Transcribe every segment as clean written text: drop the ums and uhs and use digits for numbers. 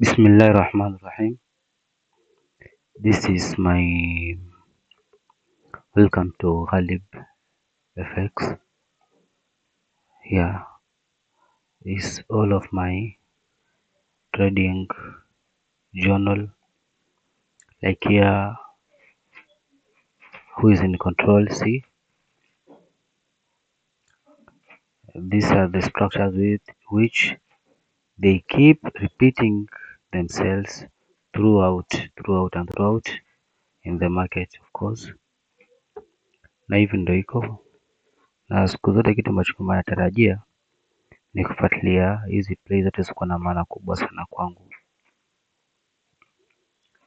Bismillahirrahmanirrahim. This is my welcome to Ghalib FX. Here is all of my trading journal. Like here, who is in control? See, these are the structures with which they keep repeating themselves throughout in the market, of course. Na hivi ndio iko na siku zote, kitu ambacho kama natarajia ni kufuatilia hizi play zote ziko na maana kubwa sana kwangu,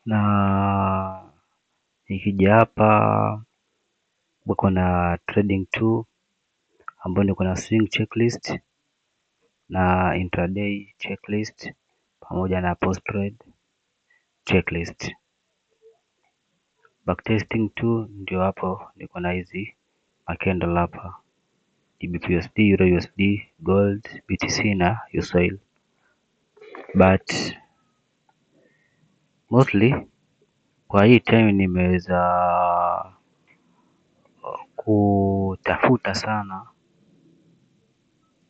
na nikija hapa wako na trading 2 ambayo niko na swing checklist na intraday checklist pamoja na post trade checklist. Backtesting 2 ndio hapo niko na hizi candle hapa, GBP/USD, EUR/USD, Gold, BTC na USOIL, but mostly kwa hii time nimeweza kutafuta sana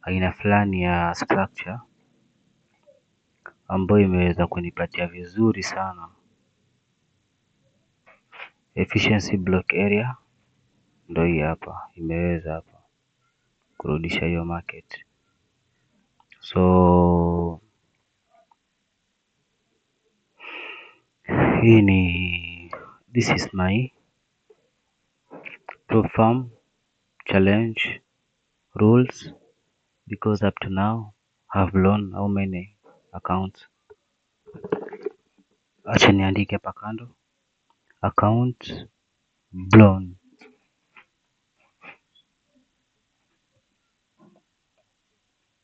aina fulani ya structure ambayo imeweza kunipatia vizuri sana. Efficiency block area ndio hii hapa, imeweza hapa kurudisha hiyo market. So hii ni this is my top firm challenge rules, because up to now I've blown how many accounts. Acha niandike hapa kando, account blown.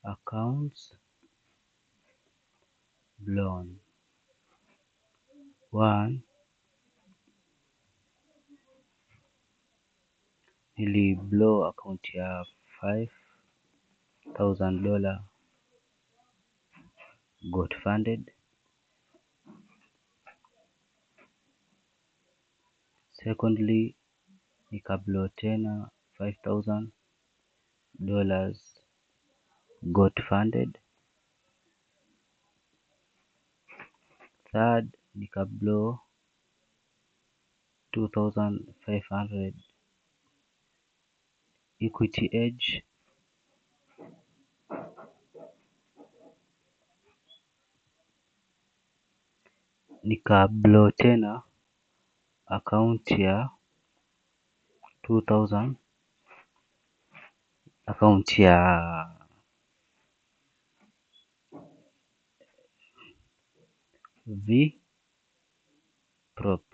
Accounts blown. 1, nili blow account ya $5,000 got funded. Secondly, nika blow tena $5,000 got funded. Third, nika blow 2,500 equity edge. Nika blow tena account ya 2,000, account ya VProp.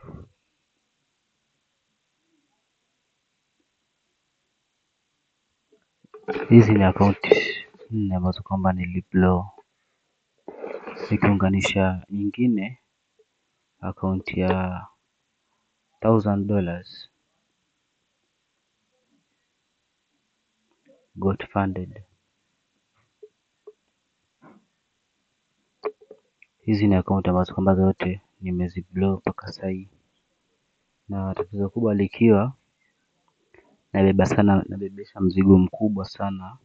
Hizi ni account nne ambazo kwamba niliblow, nikiunganisha nyingine account ya $1,000 got funded. Hizi ni account ambazo kwamba zote nimeziblow mpaka sahii, na tatizo kubwa likiwa nabebesha mzigo mkubwa sana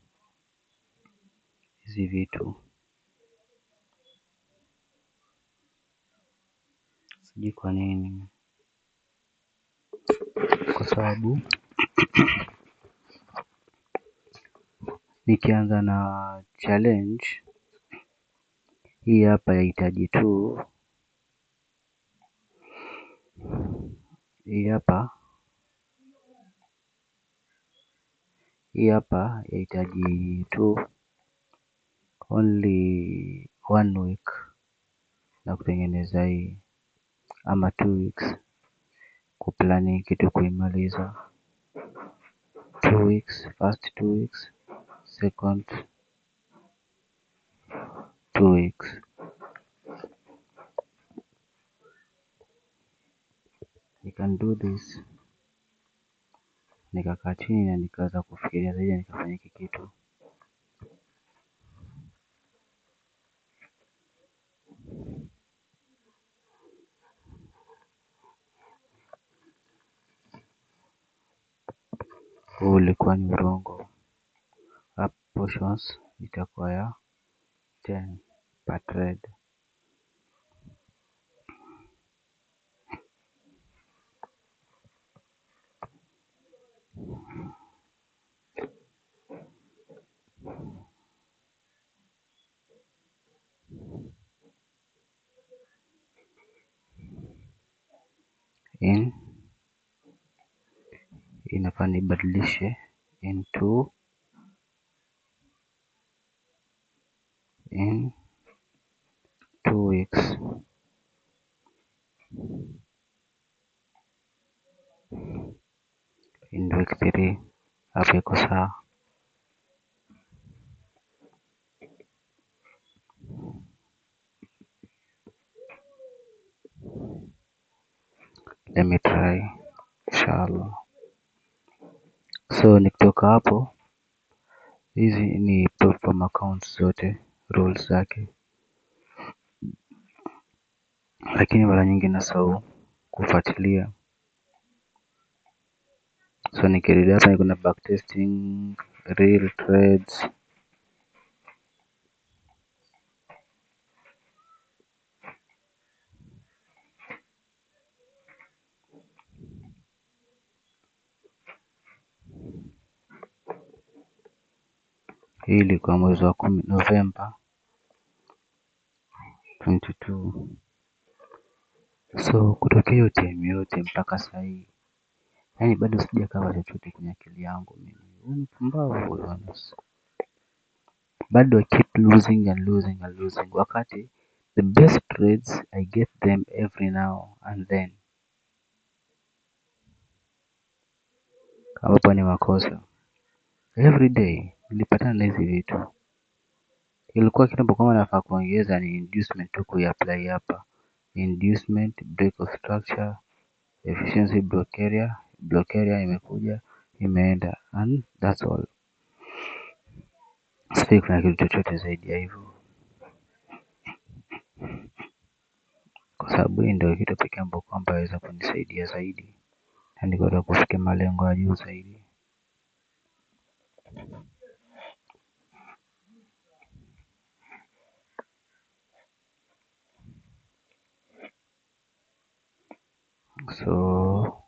hizi vitu. Sijui kwa nini, kwa sababu nikianza na challenge hii hapa yahitaji tu hii hapa yahitaji tu only 1 week na kutengeneza hii, ama 2 weeks kuplani kitu kuimaliza. 2 weeks, first 2 weeks, second 2 weeks. You can do this. Nikakaa chini na nikaanza kufikiria zaidi, nikafanya hiki kitu. huu ulikuwa ni urongo. Up portions itakuwa ya 10 per trade. Inafaa nibadilishe in 2 weeks. In week 3 hapo iko sawa. Let me try inshallah. So nikitoka hapo, hizi ni platform accounts zote rules zake, lakini mara nyingi nasahau kufuatilia. So nikirudi hapa niko na backtesting, real trades, hii ilikuwa mwezi wa 10 November 22. So kutokea hiyo time yote mpaka sasa hii, yani bado sijakava chochote kwenye akili yangu mimi. Mpumbavu honest. Bado I keep losing and losing and losing, wakati the best trades I get them every now and then. Kama hapa ni makosa, every day nilipatana na hizi vitu. Ilikuwa kitambo kama nafaa kuongeza ni inducement tu kuiapply hapa. Inducement, break of structure, efficiency block area imekuja, imeenda, and that's all. Sifai kuna kitu chochote zaidi ya hivyo, kwa sababu hii ndio kitu pekee ambacho kwamba inaweza kunisaidia zaidi na nikaweza kufikia malengo ya juu zaidi. So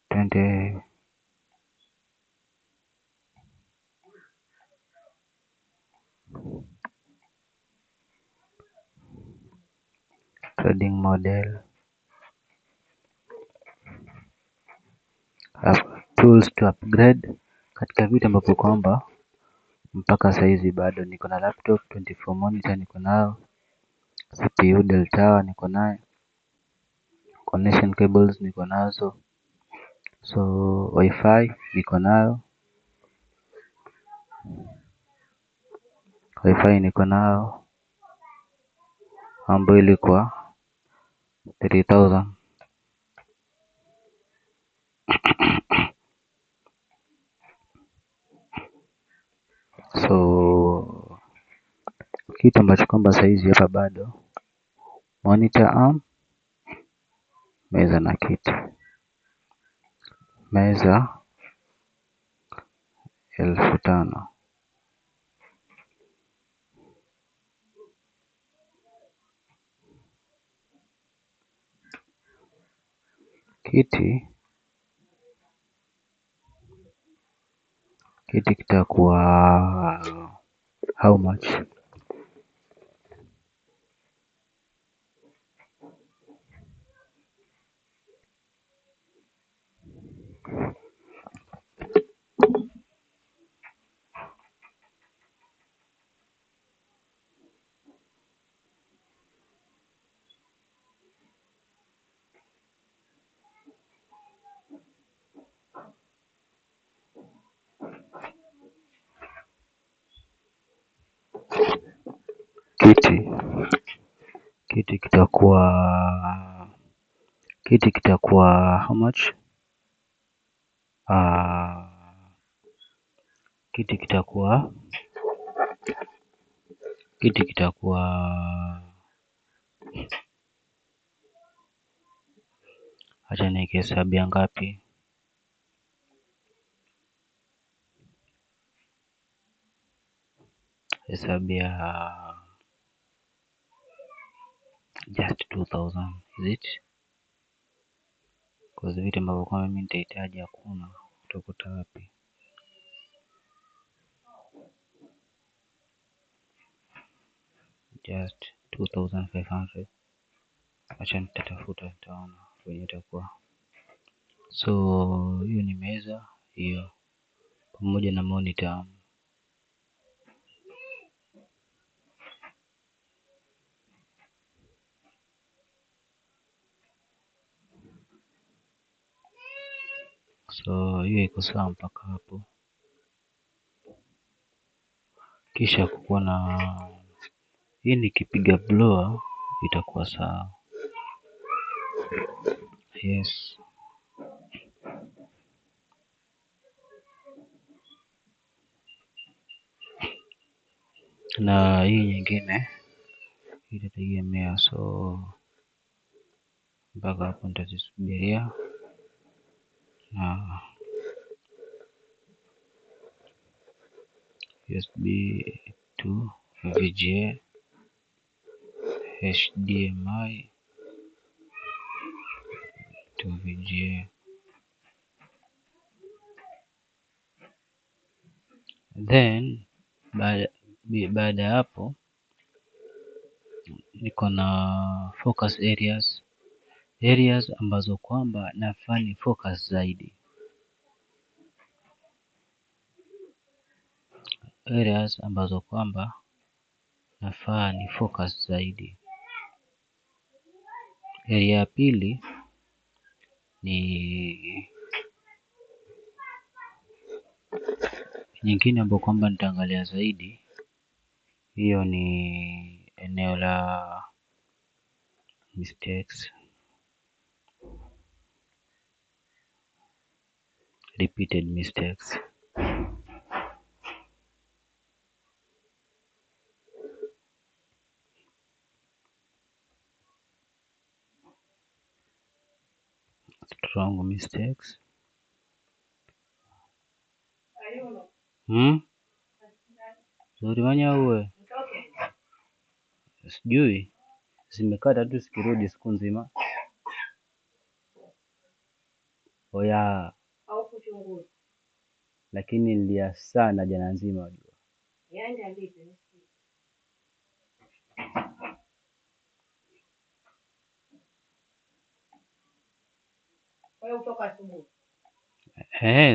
twende trading model, tools to upgrade, katika vitu ambavyo kwamba mpaka saizi bado niko na laptop 24 monitor niko nayo, CPU Dell Tower niko nayo, connection cables niko nazo, so wifi niko nayo, ambayo ilikuwa 3000. So kitu ambacho kwamba saizi hapa bado monitor arm, meza na kiti. Meza 5,000. Kiti kitakuwa how much? Kiti kitakuwa how much? Kiti kitakuwa acha nikihesabia ngapi? hesabia just 2000 is it? Kwa vitu ambavyo kwa mimi nitahitaji hakuna, utakuta wapi? Just 2500. Acha nitatafuta, nitaona kwenye itakuwa. So hiyo ni meza hiyo pamoja na monitor. So hiyo iko sawa mpaka hapo. Kisha kukuwa na hii nikipiga blower itakuwa sawa. Yes. Na hii nyingine itategemea, so mpaka hapo nitazisubiria. Na USB to VGA, HDMI to VGA. Then baada ya hapo niko na focus areas ambazo kwamba nafaa ni focus zaidi. Areas ambazo kwamba nafaa ni focus zaidi. Area ya pili ni nyingine ambayo kwamba nitaangalia zaidi. Hiyo ni eneo la mistakes, repeated mistakes. Strong mistakes. Zuri wanya uwe. Sijui. Zimekata tu sikirudi siku nzima. Oya. Lakini nilia sana jana nzima wajua.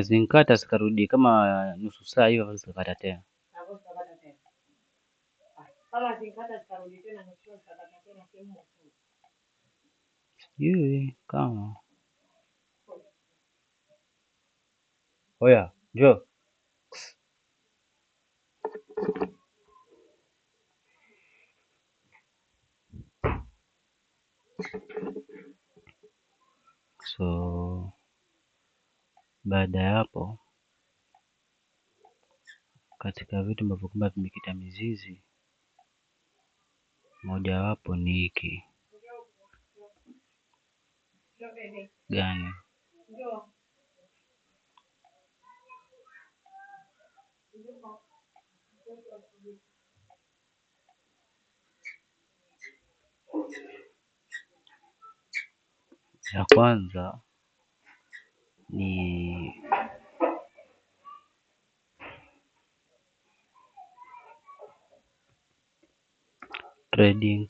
Zinkata sikarudi kama nusu saa hiyo zikakata tena. Sijui kama. Oya, njoo. So baada ya hapo, katika vitu ambavyo kwamba vimekita mizizi, moja wapo ni hiki. Gani? Ya kwanza ni trading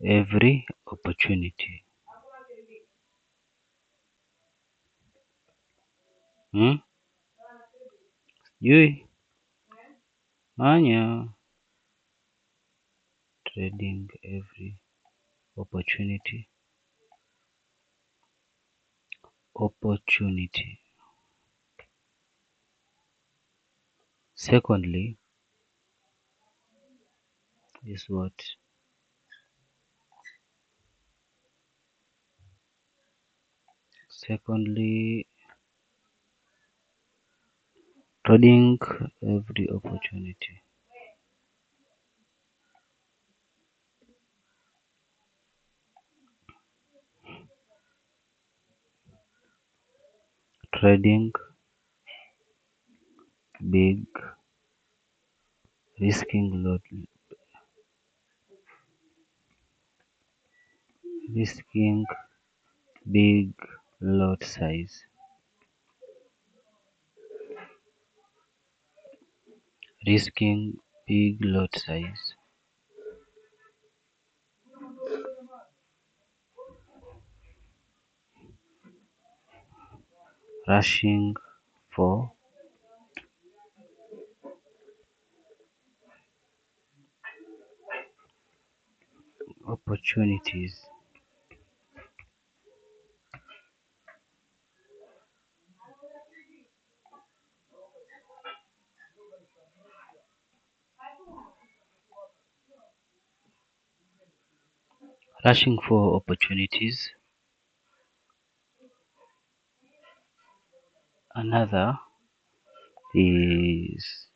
every opportunity. Sijui manya. Trading every opportunity. Secondly is what? Secondly, trading every opportunity. Trading big risking big lot size, risking big lot size, rushing for opportunities, rushing for opportunities. Another is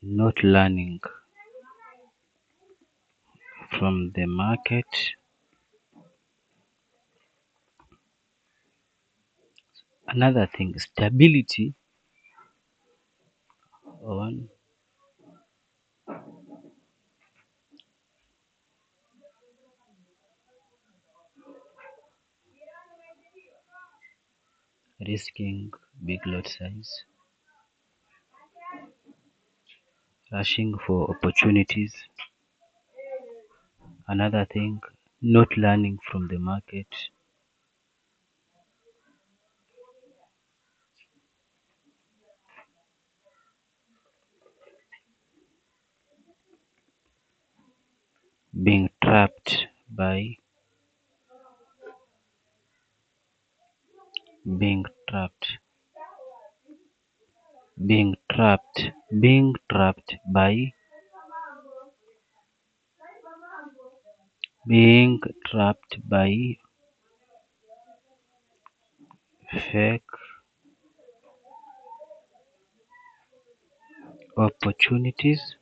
not learning from the market. Another thing, stability on risking big lot size, rushing for opportunities. Another thing, not learning from the market, being trapped by being trapped being trapped by fake opportunities,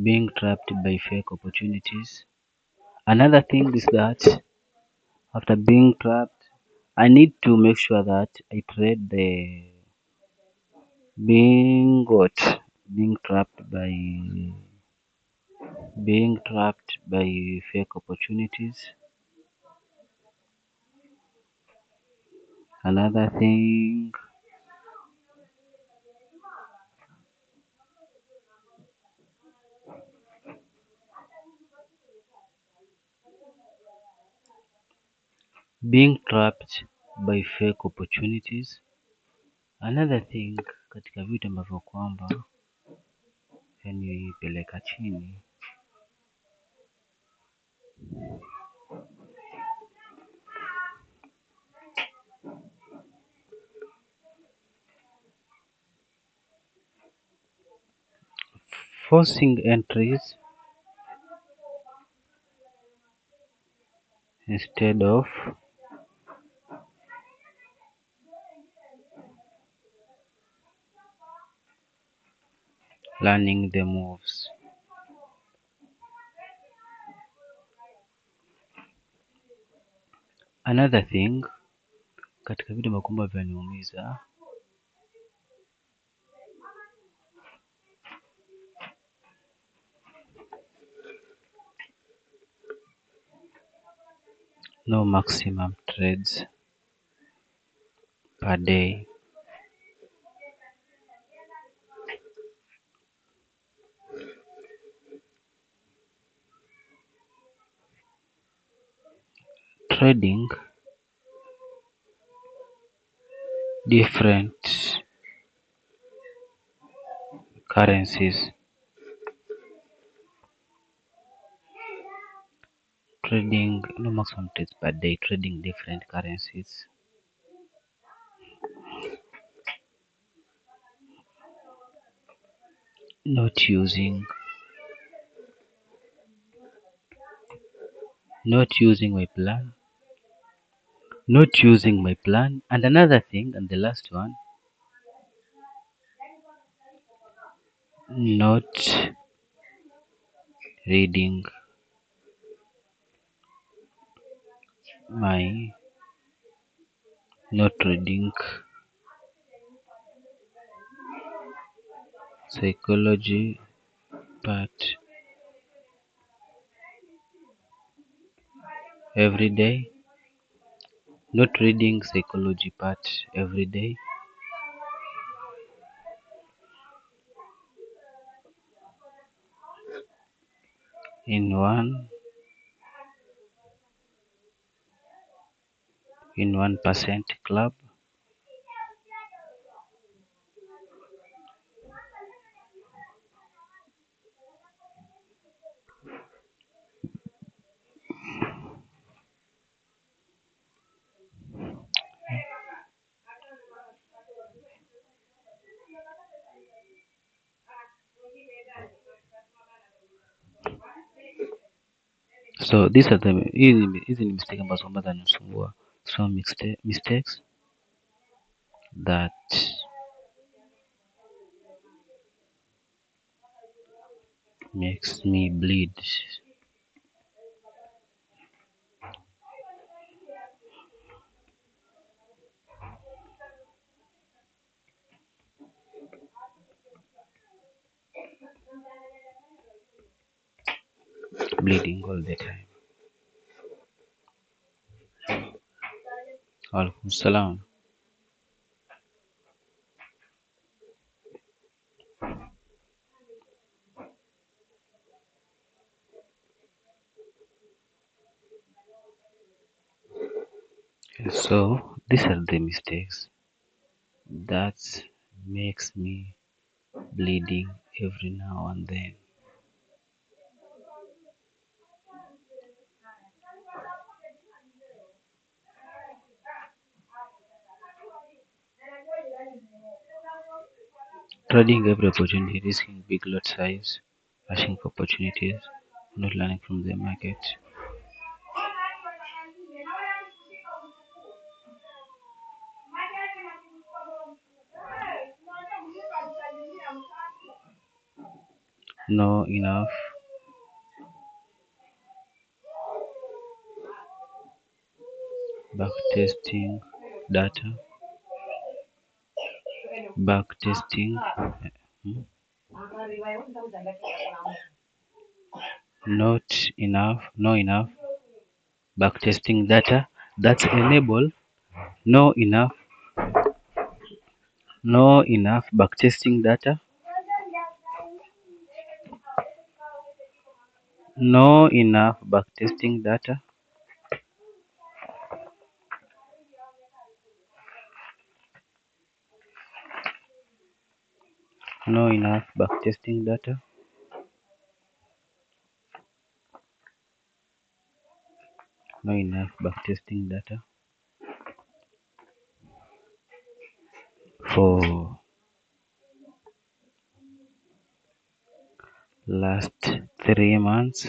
being trapped by fake opportunities. Another thing is that after being trapped, I need to make sure that I trade the being what being trapped by fake opportunities. Another thing, being trapped by fake opportunities. Another thing, katika vitu ambavyo kwamba yanipeleka chini, forcing entries instead of learning the moves. Another thing, katika vitu ambavyo kwamba vyaniumiza, no maximum trades per day, trading different currencies, trading no maximum trades per day, trading different currencies, not using my plan, and another thing, and the last one, not reading my not reading psychology part every day, not reading psychology part every day, in 1% club. So these are the hizi ni mistake ambazo zinanisumbua. So mistakes that makes me bleed. Bleeding all the time. Alaikum salam. So these are the mistakes that makes me bleeding every now and then. Trading every opportunity, risking big lot size, rushing for opportunities, not learning from the market. No enough backtesting data. Backtesting. No enough backtesting data. That's enable. No enough backtesting data. No enough backtesting data. No enough backtesting data. No enough backtesting data for last 3 months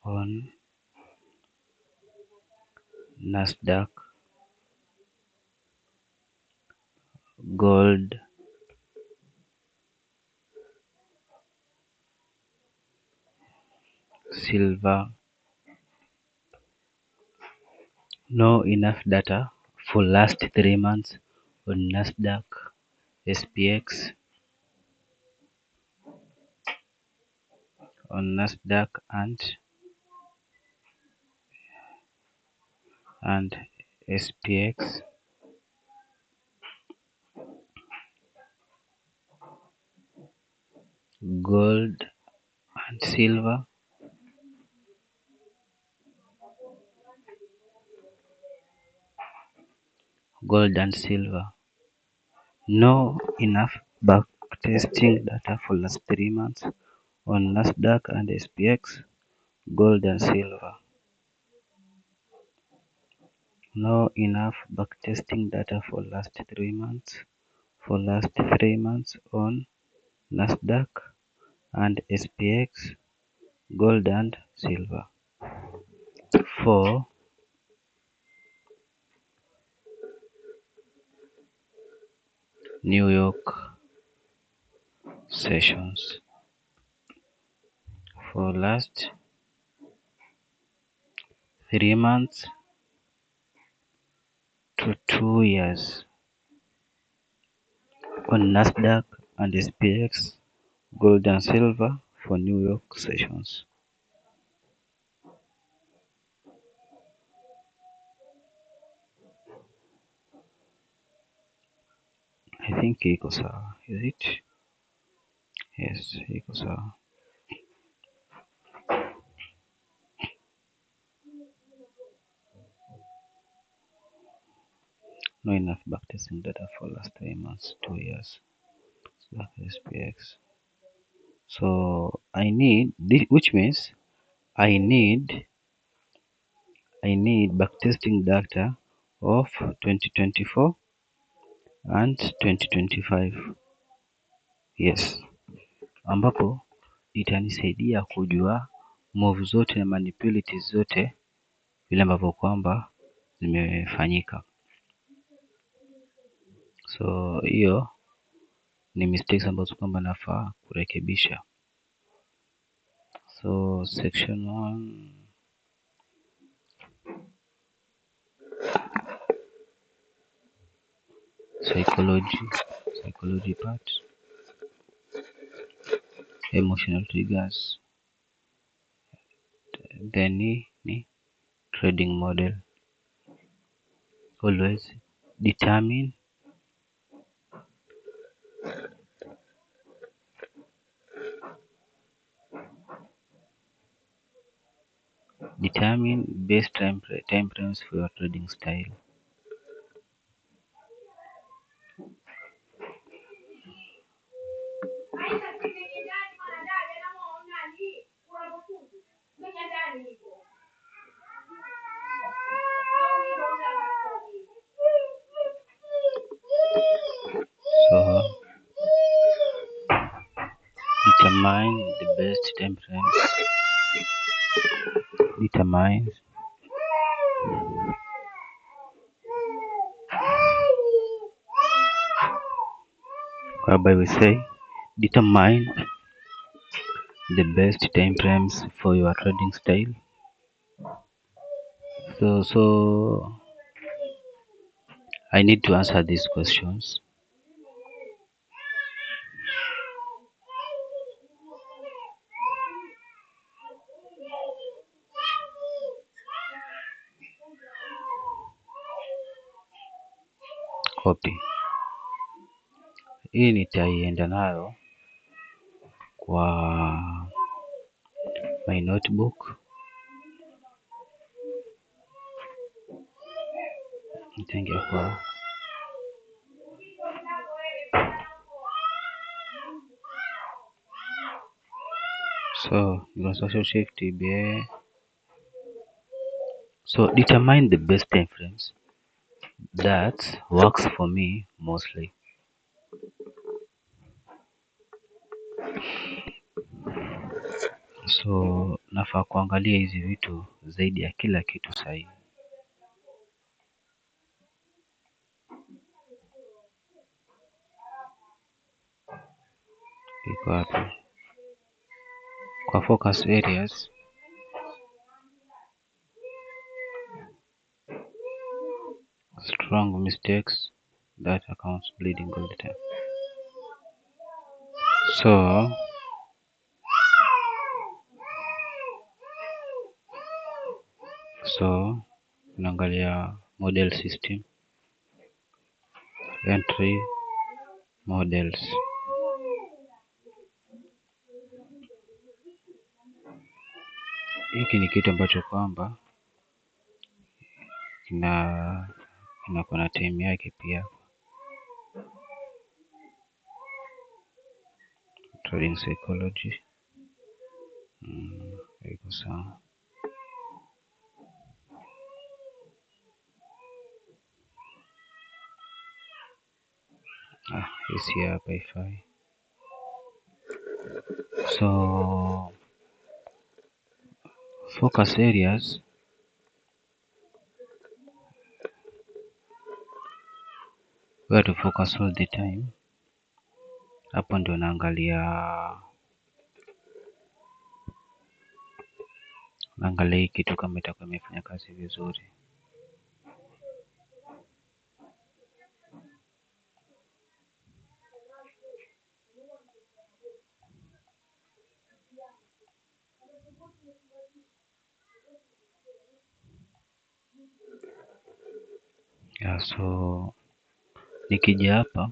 on Nasdaq, gold, silver. No enough data for last 3 months on Nasdaq, SPX, on Nasdaq and SPX. Gold and silver. Gold and silver. No enough backtesting data for last 3 months on Nasdaq and SPX, gold and silver. No enough backtesting data for last 3 months on Nasdaq and SPX, gold and silver. For New York sessions for last 3 months to 2 years on Nasdaq and SPX gold and silver for New York sessions. I think iko sawa. Is it? Yes, iko sawa. No enough backtesting data for last 3 months, 2 years. So SPX. So I need this, which means I need backtesting data of 2024 and 2025. Yes, ambapo itanisaidia kujua move zote na manipulations zote vile ambavyo kwamba zimefanyika. So hiyo ni mistakes ambazo kwamba nafaa kurekebisha. So section 1, psychology part, emotional triggers, then ni trading model. Always determine best time frames for your trading style. So determine the best time frames. Determine whereby we say determine the best time frames for your trading style. So I need to answer these questions. Copy. Hii nitaienda nayo kwa my notebook. Nitaingia kwa so social shift TBA. So determine the best time frames that works for me mostly. So nafaa kuangalia hizi vitu zaidi ya kila kitu sahihi. Iko wapi? Kwa focus areas strong mistakes that accounts bleeding all the time. So unaangalia model system, entry models. Hiki ni kitu ambacho kwamba inakuwa na time yake pia. Trading psychology. Iko sawa. Hisi hapa ifai. So focus areas where to focus all the time Hapo ndio naangalia hii kitu kama itakuwa imefanya kazi vizuri. Yeah, so nikija hapa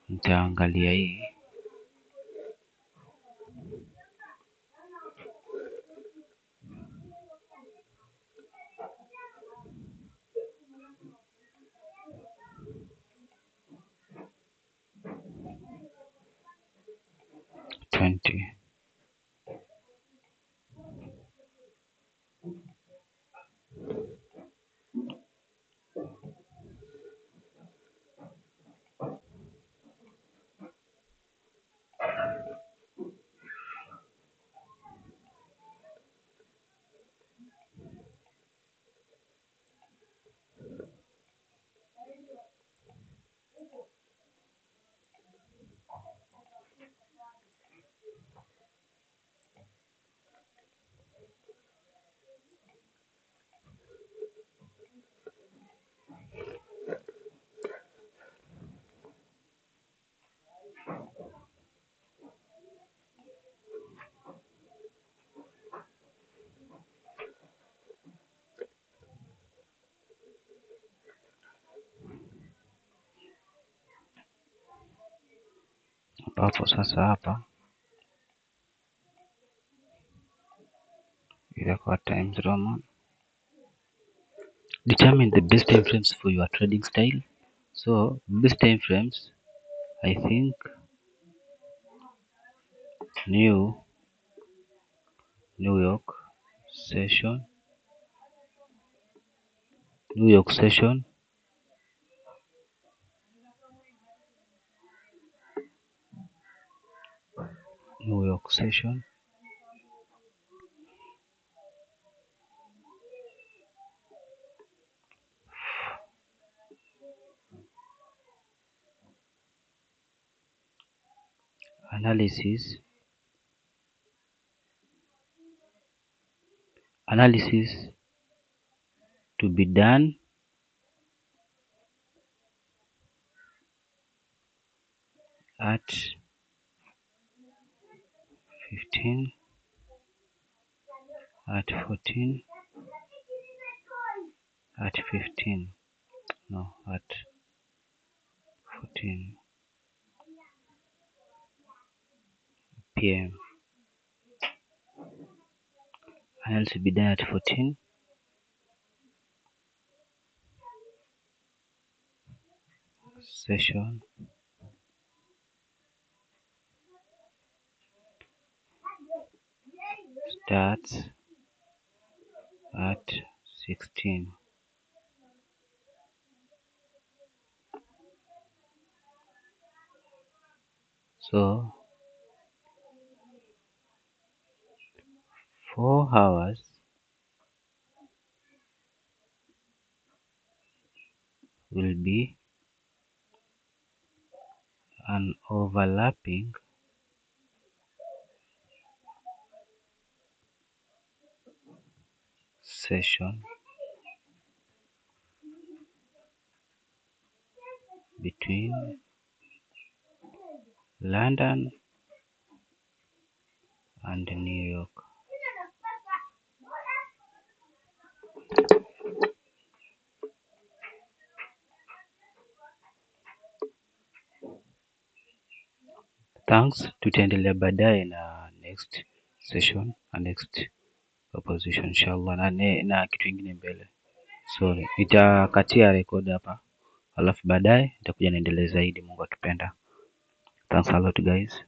nitaangalia hii ambapo sasa hapa itakuwa Times Roman. Determine the best time frames for your trading style. So best time frames, I think New York session, New York session, analysis to be done at 15, at 14, at 15, no, at 14 p.m. Analysis to be done at 14. Session starts at 16. So 4 hours will be an overlapping session between London and New York. Thanks, tutaendelea baadaye na next session na next proposition inshallah na kitu kingine mbele. So nitakatia record hapa, alafu baadaye nitakuja niendelee zaidi, Mungu akipenda. Thanks a lot guys.